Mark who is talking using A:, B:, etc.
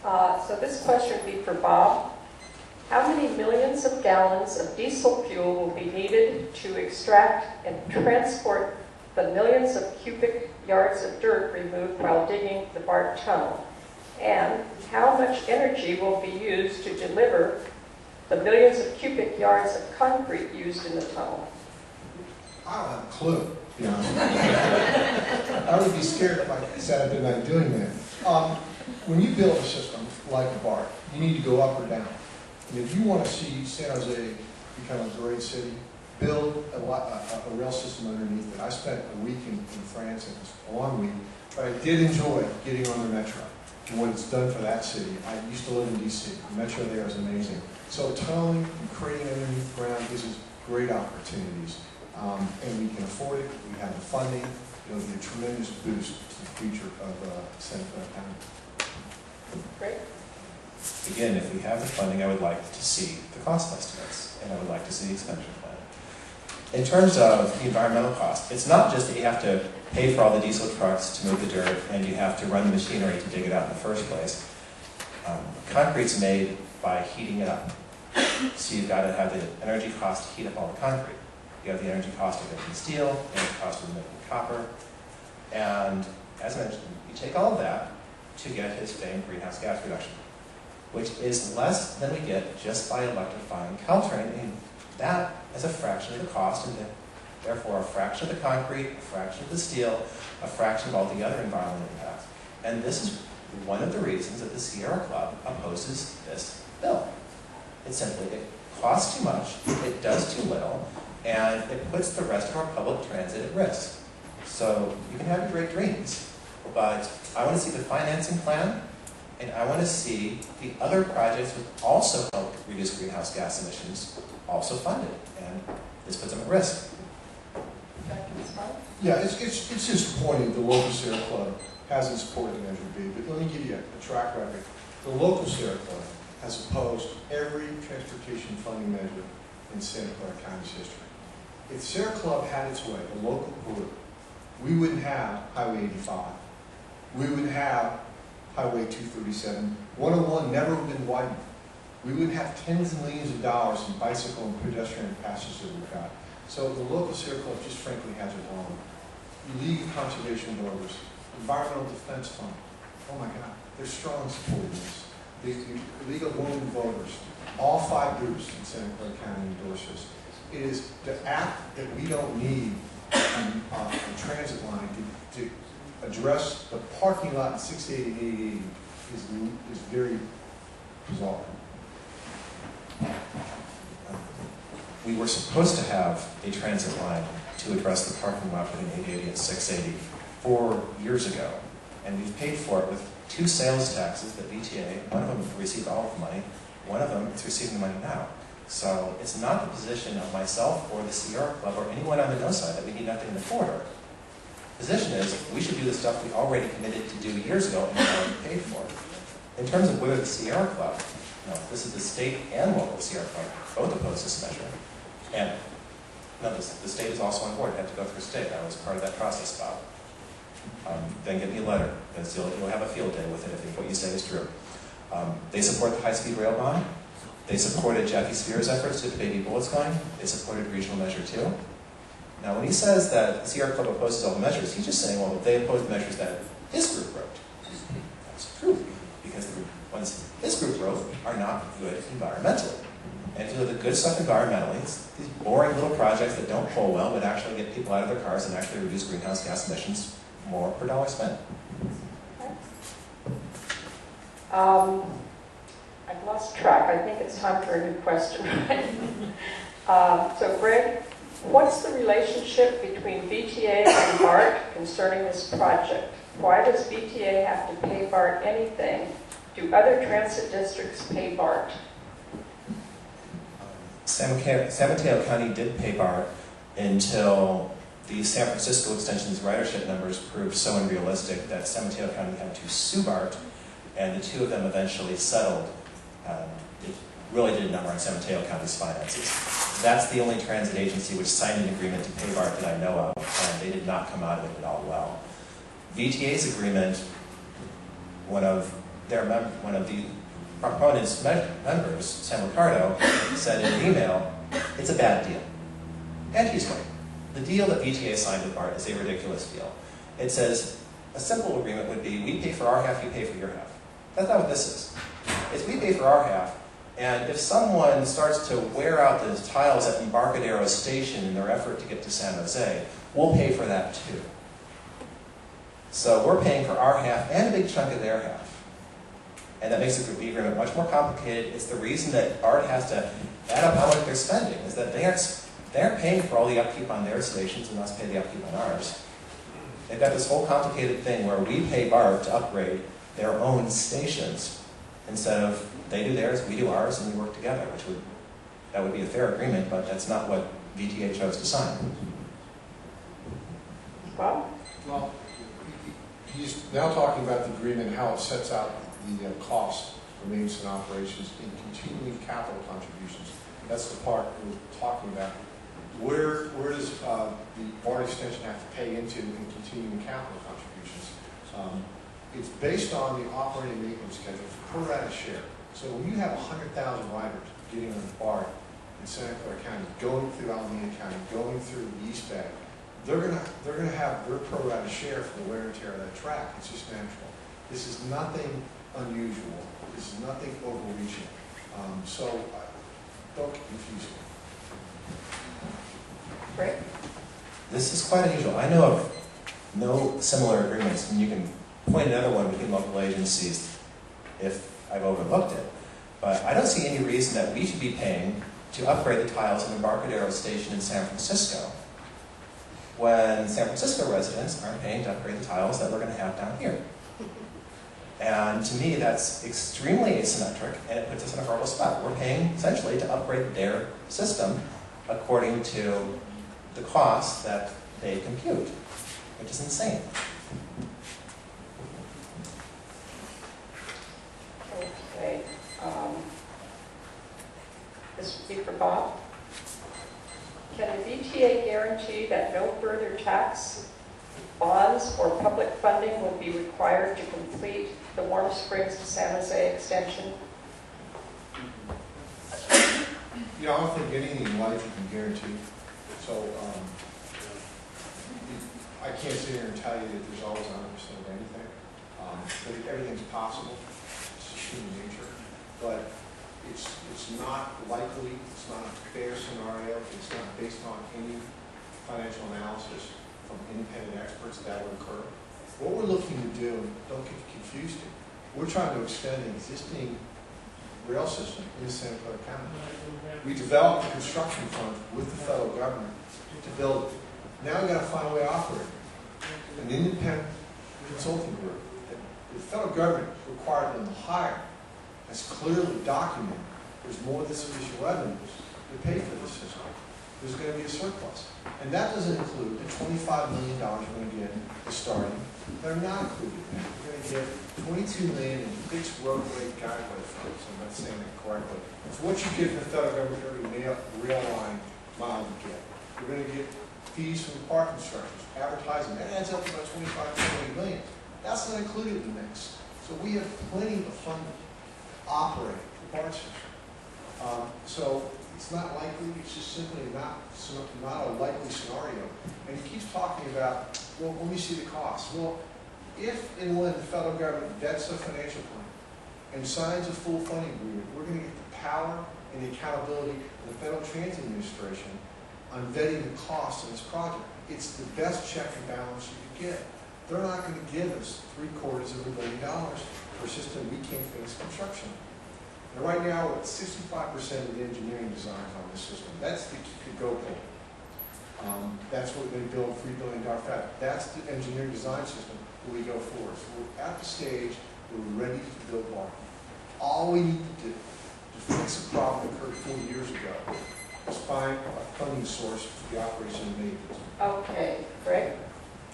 A: So this question would be for Bob. How many millions of gallons of diesel fuel will be needed to extract and transport the millions of cubic yards of dirt removed while digging the BART tunnel? And how much energy will be used to deliver the millions of cubic yards of concrete used in the tunnel?
B: I don't have a clue, to be honest with you. I would be scared if I sat up at night doing that. When you build a system like a BART, you need to go up or down. And if you want to see San Jose become a great city, build a rail system underneath it. I spent a week in France, and it was a long week, but I did enjoy getting on the metro and what it's done for that city. I used to live in D.C. The metro there is amazing. So tunneling and creating underneath the ground gives us great opportunities. And we can afford it. We have the funding. It'll be a tremendous boost to the future of Santa Clara County.
A: Great.
C: Again, if we have the funding, I would like to see the cost estimates, and I would like to see the expenditure plan. In terms of the environmental cost, it's not just that you have to pay for all the diesel trucks to move the dirt, and you have to run the machinery to dig it out in the first place. Concrete's made by heating it up. So you've got to have the energy cost to heat up all the concrete. You have the energy cost of making steel, the energy cost of making copper, and as I mentioned, you take all of that to get his famed greenhouse gas reduction, which is less than we get just by electrifying Caltrain, and that is a fraction of the cost, and therefore a fraction of the concrete, a fraction of the steel, a fraction of all the other environmental impacts. And this is one of the reasons that the Sierra Club opposes this bill. It's simply, it costs too much, it does too little, and it puts the rest of our public transit at risk. So you can have your great dreams, but I want to see the financing plan, and I want to see the other projects which also help reduce greenhouse gas emissions also funded, and this puts them at risk.
B: Yeah, it's disappointing the local Sierra Club hasn't supported Measure B, but let me give you a track record. The local Sierra Club has opposed every transportation funding measure in Santa Clara County's history. If Sierra Club had its way, the local group, we wouldn't have Highway 85. We would have Highway 237. 101 never would have been widened. We wouldn't have tens of millions of dollars in bicycle and pedestrian passes that we've got. So the local Sierra Club just frankly has it wrong. The League of Conservation Voters, Environmental Defense Fund, oh my God, they're strong supporting this. The League of Women Voters, all 5 groups in Santa Clara County endorse this. It is the act that we don't need a transit line to address the parking lot in 680 and 880 is very bizarre.
C: We were supposed to have a transit line to address the parking lot between 880 and 680 4 years ago, and we've paid for it with 2 sales taxes that VTA, one of them received all of the money, one of them is receiving the money now. So it's not the position of myself or the Sierra Club or anyone on the no side that we need nothing in the corridor. The position is we should do the stuff we already committed to do years ago and already paid for. In terms of whether the Sierra Club, no, this is the state and local Sierra Club, both oppose this measure. And no, the state is also on board. It had to go through state. I was part of that process, Bob. Then get me a letter. You'll have a field day with it if what you say is true. They support the high-speed rail bond. They supported Jackie Spear's efforts to get the baby bullets going. They supported regional measure 2. Now, when he says that the Sierra Club opposes all the measures, he's just saying, well, they oppose the measures that his group wrote. That's true, because the ones his group wrote are not good environmentally. And if you look at the good stuff environmentally, it's these boring little projects that don't pull well, but actually get people out of their cars and actually reduce greenhouse gas emissions more per dollar spent.
A: I've lost track. I think it's time for a new question. So, Greg, what's the relationship between VTA and BART concerning this project? Why does VTA have to pay BART anything? Do other transit districts pay BART?
C: San Mateo County did pay BART until the San Francisco Extension's ridership numbers proved so unrealistic that San Mateo County had to sue BART, and the 2 of them eventually settled. It really did a number on San Mateo County's finances. That's the only transit agency which signed an agreement to pay BART that I know of, and they did not come out of it at all well. VTA's agreement, one of one of the proponents' members, Sam Ricardo, said in an email, it's a bad deal. And he's right. The deal that VTA signed with BART is a ridiculous deal. It says, a simple agreement would be, we pay for our half, you pay for your half. That's not what this is. It's we pay for our half, and if someone starts to wear out the tiles at Embarcadero Station in their effort to get to San Jose, we'll pay for that too. So we're paying for our half and a big chunk of their half. And that makes the agreement much more complicated. It's the reason that BART has to add up how much they're spending, is that they're paying for all the upkeep on their stations and us pay the upkeep on ours. They've got this whole complicated thing where we pay BART to upgrade their own stations instead of they do theirs, we do ours, and we work together, that would be a fair agreement, but that's not what VTA chose to sign.
A: Bob?
B: Well, he's now talking about the agreement, how it sets out the cost for maintenance and operations in continuing capital contributions. That's the part we're talking about. Where does the BART extension have to pay into in continuing capital contributions? It's based on the operating maintenance schedule per rata share. So when you have 100,000 riders getting on the BART in Santa Clara County, going through Alameda County, going through the East Bay, they're gonna have their pro rata share for the wear and tear of that track. It's just natural. This is nothing unusual. This is nothing overreaching. Don't get confused.
A: Rick?
C: This is quite unusual. I know of no similar agreements, and you can point another one between local agencies if I've overlooked it. But I don't see any reason that we should be paying to upgrade the tiles in Embarcadero Station in San Francisco when San Francisco residents aren't paying to upgrade the tiles that we're going to have down here. And to me, that's extremely asymmetric, and it puts us in a horrible spot. We're paying, essentially, to upgrade their system according to the cost that they compute, which is insane.
A: Okay. This would be for Bob. Can the VTA guarantee that no further tax, bonds, or public funding will be required to complete the Warm Springs to San Jose extension?
B: You know, I don't think anything in life you can guarantee. So I can't sit here and tell you that there's always 100% of anything. But everything's possible. It's just human nature. But it's not likely. It's not a fair scenario. It's not based on any financial analysis from independent experts that will occur. What we're looking to do, don't get confused here, we're trying to extend an existing rail system in Santa Clara County. We developed a construction fund with the federal government to build it. Now we've got to find a way to operate it. An independent consulting group that the federal government required them to hire has clearly documented there's more than sufficient revenues to pay for this system. There's going to be a surplus. And that doesn't include the $25 million we're going to get to starting. They're not included in that. We're going to get $22 million in fixed roadway guideway funds. I'm not saying that correctly. It's what you get from the federal government every rail line mile you get. We're going to get fees from the parking structures, advertising. That adds up to about $25 million. That's not included in the mix. So we have plenty of funding to operate the BART system. So it's not likely, it's just simply not a likely scenario. And he keeps talking about, well, let me see the cost. Well, if and when the federal government vets a financial plan and signs a full funding agreement, we're going to get the power and the accountability of the Federal Transit Administration on vetting the cost of this project. It's the best check and balance you can get. They're not going to give us $750 million for a system we can't finish construction. And right now, we're at 65% of the engineering designs on this system. That's the go point. That's what they build $3 billion fab. That's the engineering design system where we go forward. So we're at the stage where we're ready to build BART. All we need to do to fix a problem that occurred 4 years ago is find a funding source for the operation of maintenance.
A: Okay, Greg?